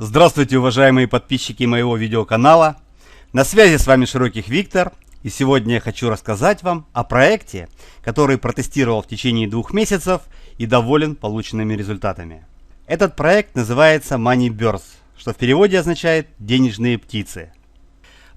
Здравствуйте, уважаемые подписчики моего видеоканала. На связи с вами Широких Виктор. И сегодня я хочу рассказать вам о проекте, который протестировал в течение 2 месяцев и доволен полученными результатами. Этот проект называется Moneybirds, что в переводе означает «денежные птицы».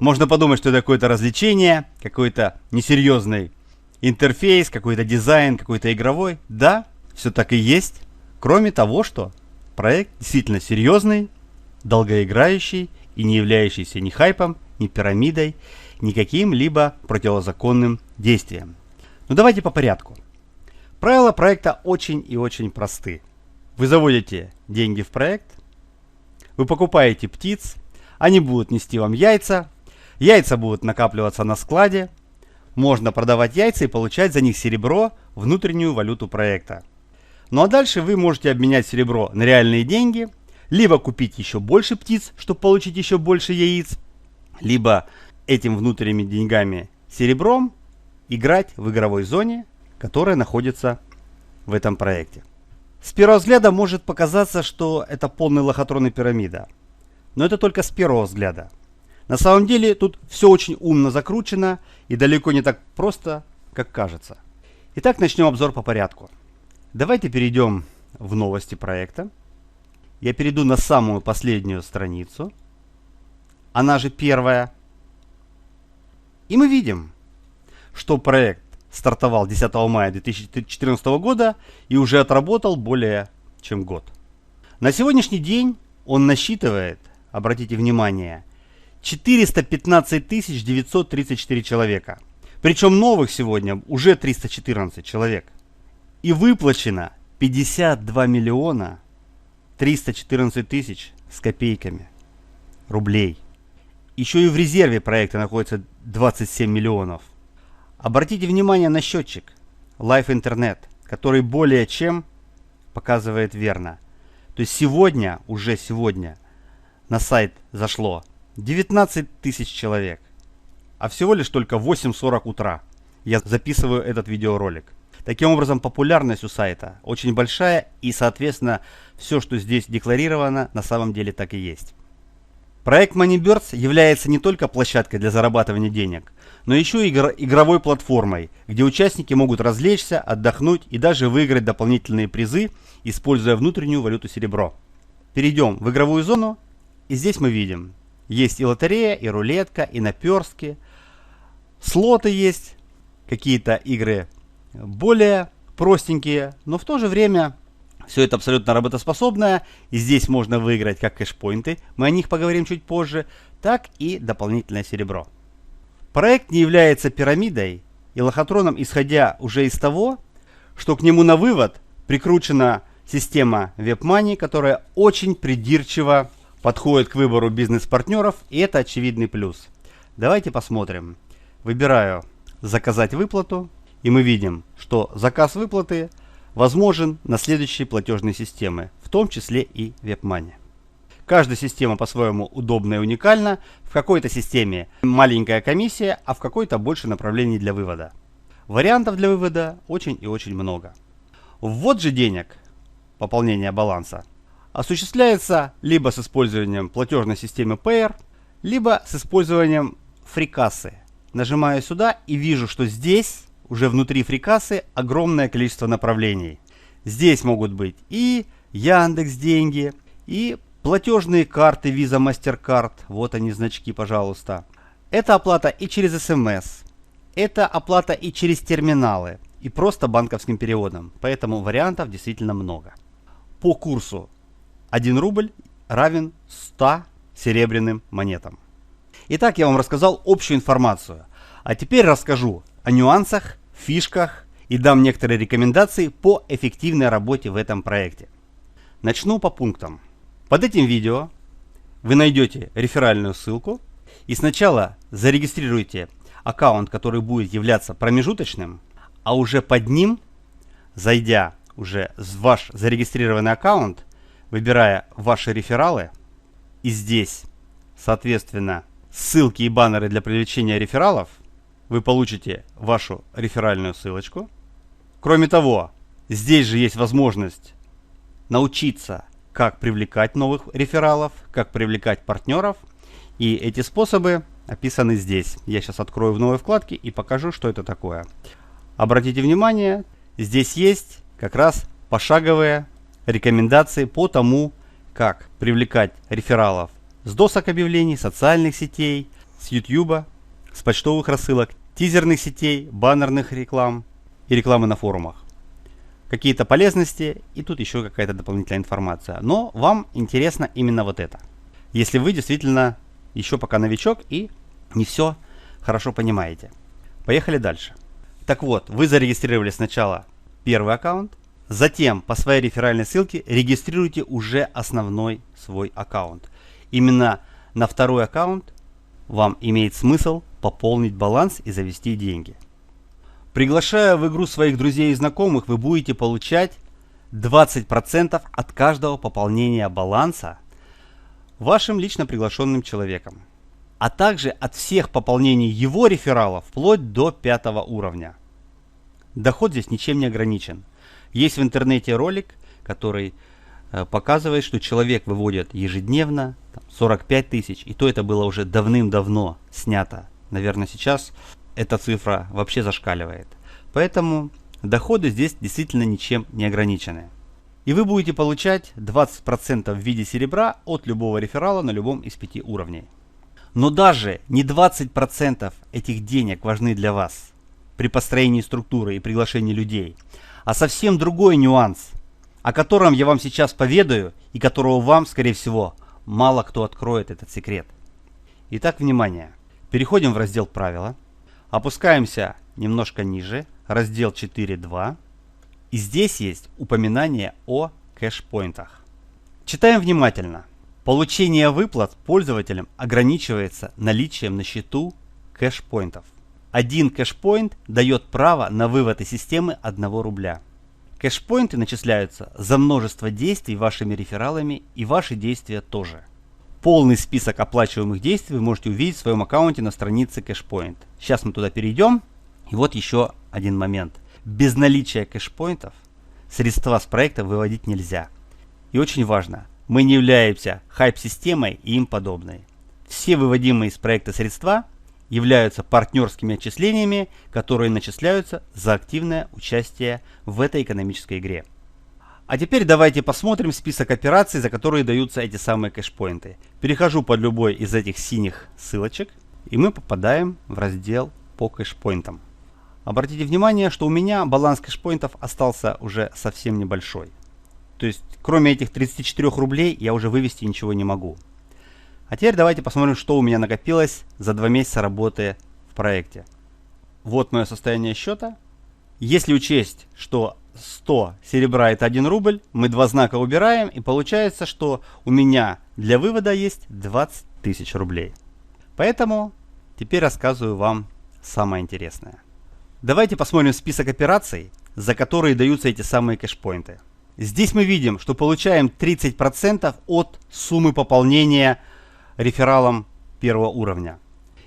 Можно подумать, что это какое-то развлечение, какой-то несерьезный интерфейс, какой-то дизайн, какой-то игровой. Да, все так и есть. Кроме того, что проект действительно серьезный, долгоиграющий и не являющийся ни хайпом, ни пирамидой, ни каким-либо противозаконным действием. Но давайте по порядку. Правила проекта очень и очень просты. Вы заводите деньги в проект, вы покупаете птиц, они будут нести вам яйца, яйца будут накапливаться на складе, можно продавать яйца и получать за них серебро, внутреннюю валюту проекта. Ну а дальше вы можете обменять серебро на реальные деньги, либо купить еще больше птиц, чтобы получить еще больше яиц, либо этим внутренними деньгами серебром играть в игровой зоне, которая находится в этом проекте. С первого взгляда может показаться, что это полный лохотрон и пирамида. Но это только с первого взгляда. На самом деле тут все очень умно закручено и далеко не так просто, как кажется. Итак, начнем обзор по порядку. Давайте перейдем в новости проекта. Я перейду на самую последнюю страницу. Она же первая. И мы видим, что проект стартовал 10 мая 2014 года и уже отработал более чем год. На сегодняшний день он насчитывает, обратите внимание, 415 934 человека. Причем новых сегодня уже 314 человек. И выплачено 52 миллиона 314 тысяч с копейками рублей. Еще и в резерве проекта находится 27 миллионов. Обратите внимание на счетчик Live Internet, который более чем показывает верно. То есть сегодня, уже сегодня, на сайт зашло 19 тысяч человек. А всего лишь только 8:40 утра я записываю этот видеоролик. Таким образом, популярность у сайта очень большая, и, соответственно, все, что здесь декларировано, на самом деле так и есть. Проект Moneybirds является не только площадкой для зарабатывания денег, но еще и игровой платформой, где участники могут развлечься, отдохнуть и даже выиграть дополнительные призы, используя внутреннюю валюту серебро. Перейдем в игровую зону, и здесь мы видим, есть и лотерея, и рулетка, и наперстки, слоты есть, какие-то игры более простенькие, но в то же время все это абсолютно работоспособное, и здесь можно выиграть как кэшпоинты, мы о них поговорим чуть позже, так и дополнительное серебро. Проект не является пирамидой и лохотроном, исходя уже из того, что к нему на вывод прикручена система WebMoney, которая очень придирчиво подходит к выбору бизнес-партнеров, и это очевидный плюс. Давайте посмотрим. Выбираю «Заказать выплату», и мы видим, что заказ выплаты возможен на следующие платежные системы, в том числе и WebMoney. Каждая система по-своему удобна и уникальна. В какой-то системе маленькая комиссия, а в какой-то больше направлений для вывода. Вариантов для вывода очень и очень много. Ввод же денег, пополнение баланса, осуществляется либо с использованием платежной системы Payer, либо с использованием фрикассы. Нажимаю сюда и вижу, что здесь уже внутри фрикассы огромное количество направлений. Здесь могут быть и Яндекс.Деньги, и платежные карты Visa, MasterCard. Вот они, значки, пожалуйста. Это оплата и через СМС. Это оплата и через терминалы. И просто банковским переводом. Поэтому вариантов действительно много. По курсу 1 рубль равен 100 серебряным монетам. Итак, я вам рассказал общую информацию. А теперь расскажу о нюансах, фишках и дам некоторые рекомендации по эффективной работе в этом проекте. Начну по пунктам. Под этим видео вы найдете реферальную ссылку и сначала зарегистрируйте аккаунт, который будет являться промежуточным, а уже под ним, зайдя уже в ваш зарегистрированный аккаунт, выбирая ваши рефералы, и здесь, соответственно, ссылки и баннеры для привлечения рефералов, вы получите вашу реферальную ссылочку. Кроме того, здесь же есть возможность научиться как привлекать новых рефералов, как привлекать партнеров. И эти способы описаны здесь. Я сейчас открою в новой вкладке и покажу, что это такое. Обратите внимание, здесь есть как раз пошаговые рекомендации по тому, как привлекать рефералов с досок объявлений, социальных сетей, с YouTube, с почтовых рассылок, тизерных сетей, баннерных реклам и рекламы на форумах. Какие-то полезности и тут еще какая-то дополнительная информация. Но вам интересно именно вот это. Если вы действительно еще пока новичок и не все хорошо понимаете. Поехали дальше. Так вот, вы зарегистрировали сначала первый аккаунт, затем по своей реферальной ссылке регистрируйте уже основной свой аккаунт. Именно на второй аккаунт вам имеет смысл пополнить баланс и завести деньги. Приглашая в игру своих друзей и знакомых, вы будете получать 20% от каждого пополнения баланса вашим лично приглашенным человеком, а также от всех пополнений его рефералов вплоть до 5 уровня. Доход здесь ничем не ограничен. Есть в интернете ролик, который показывает, что человек выводит ежедневно 45 тысяч, и то это было уже давным-давно снято. Наверное, сейчас эта цифра вообще зашкаливает. Поэтому доходы здесь действительно ничем не ограничены. И вы будете получать 20% в виде серебра от любого реферала на любом из 5 уровней. Но даже не 20% этих денег важны для вас при построении структуры и приглашении людей, а совсем другой нюанс, о котором я вам сейчас поведаю и которого вам, скорее всего, мало кто откроет этот секрет. Итак, внимание. Переходим в раздел «Правила», опускаемся немножко ниже, раздел 4.2. И здесь есть упоминание о кэшпоинтах. Читаем внимательно. Получение выплат пользователям ограничивается наличием на счету кэшпоинтов. Один кэшпоинт дает право на вывод из системы 1 рубля. Кэшпоинты начисляются за множество действий вашими рефералами, и ваши действия тоже. Полный список оплачиваемых действий вы можете увидеть в своем аккаунте на странице кэшпоинт. Сейчас мы туда перейдем. И вот еще один момент. Без наличия кэшпоинтов средства с проекта выводить нельзя. И очень важно, мы не являемся хайп-системой и им подобной. Все выводимые из проекта средства являются партнерскими отчислениями, которые начисляются за активное участие в этой экономической игре. А теперь давайте посмотрим список операций, за которые даются эти самые кэшпоинты. Перехожу под любой из этих синих ссылочек, и мы попадаем в раздел по кэшпоинтам. Обратите внимание, что у меня баланс кэшпоинтов остался уже совсем небольшой. То есть, кроме этих 34 рублей, я уже вывести ничего не могу. А теперь давайте посмотрим, что у меня накопилось за 2 месяца работы в проекте. Вот мое состояние счета. Если учесть, что 100 серебра это 1 рубль, мы 2 знака убираем, и получается, что у меня для вывода есть 20 тысяч рублей. Поэтому теперь рассказываю вам самое интересное. Давайте посмотрим список операций, за которые даются эти самые кэшпоинты. Здесь мы видим, что получаем 30% от суммы пополнения рефералом 1 уровня.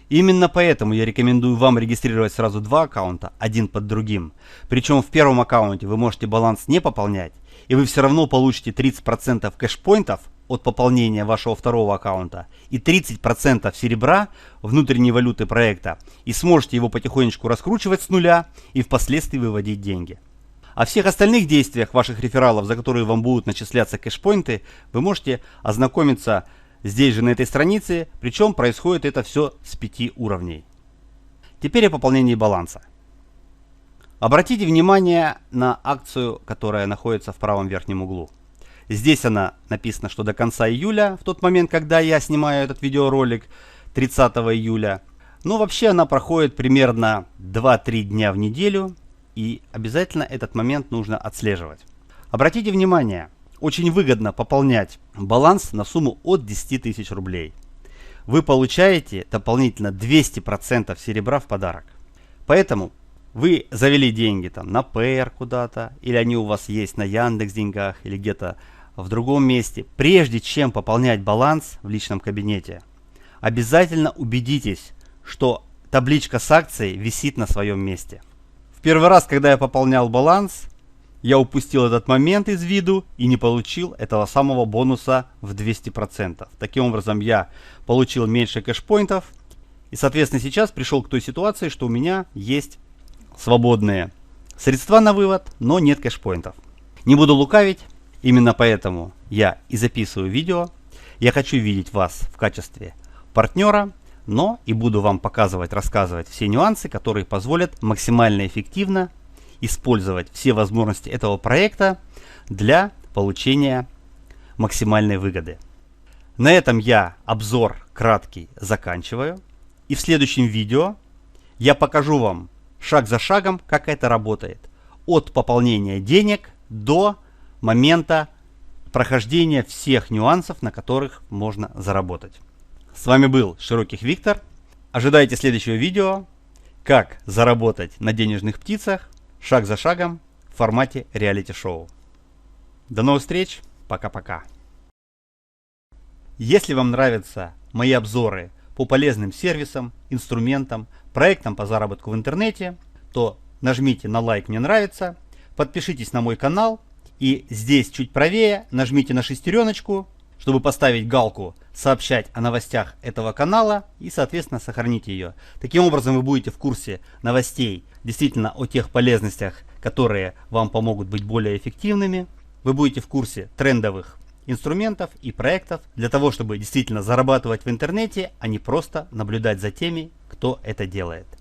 Именно поэтому я рекомендую вам регистрировать сразу 2 аккаунта, один под другим. Причем в первом аккаунте вы можете баланс не пополнять, и вы все равно получите 30% кэшпоинтов от пополнения вашего второго аккаунта и 30% серебра внутренней валюты проекта, и сможете его потихонечку раскручивать с нуля и впоследствии выводить деньги. О всех остальных действиях ваших рефералов, за которые вам будут начисляться кэшпоинты, вы можете ознакомиться здесь же на этой странице, причем происходит это все с 5 уровней. Теперь о пополнении баланса. Обратите внимание на акцию, которая находится в правом верхнем углу. Здесь она написана, что до конца июля, в тот момент, когда я снимаю этот видеоролик, 30 июля. Но вообще она проходит примерно 2-3 дня в неделю, и обязательно этот момент нужно отслеживать. Обратите внимание, очень выгодно пополнять баланс на сумму от 10 тысяч рублей. Вы получаете дополнительно 200% серебра в подарок. Поэтому вы завели деньги там на Payeer куда-то, или они у вас есть на Яндекс.Деньгах, или где-то в другом месте. Прежде чем пополнять баланс в личном кабинете, обязательно убедитесь, что табличка с акцией висит на своем месте. В первый раз, когда я пополнял баланс, я упустил этот момент из виду и не получил этого самого бонуса в 200%. Таким образом, я получил меньше кэшпоинтов. И, соответственно, сейчас пришел к той ситуации, что у меня есть свободные средства на вывод, но нет кэшпоинтов. Не буду лукавить, именно поэтому я и записываю видео. Я хочу видеть вас в качестве партнера, но и буду вам показывать, рассказывать все нюансы, которые позволят максимально эффективно использовать все возможности этого проекта для получения максимальной выгоды. На этом я обзор краткий заканчиваю. И в следующем видео я покажу вам шаг за шагом, как это работает. От пополнения денег до момента прохождения всех нюансов, на которых можно заработать. С вами был Широких Виктор. Ожидайте следующего видео, как заработать на денежных птицах, шаг за шагом в формате реалити-шоу. До новых встреч, пока-пока. Если вам нравятся мои обзоры по полезным сервисам, инструментам, проектам по заработку в интернете, то нажмите на лайк «Мне нравится», подпишитесь на мой канал и здесь чуть правее нажмите на шестереночку, чтобы поставить галку «Сообщать о новостях этого канала» и, соответственно, сохранить ее. Таким образом, вы будете в курсе новостей, действительно о тех полезностях, которые вам помогут быть более эффективными. Вы будете в курсе трендовых инструментов и проектов для того, чтобы действительно зарабатывать в интернете, а не просто наблюдать за теми, кто это делает.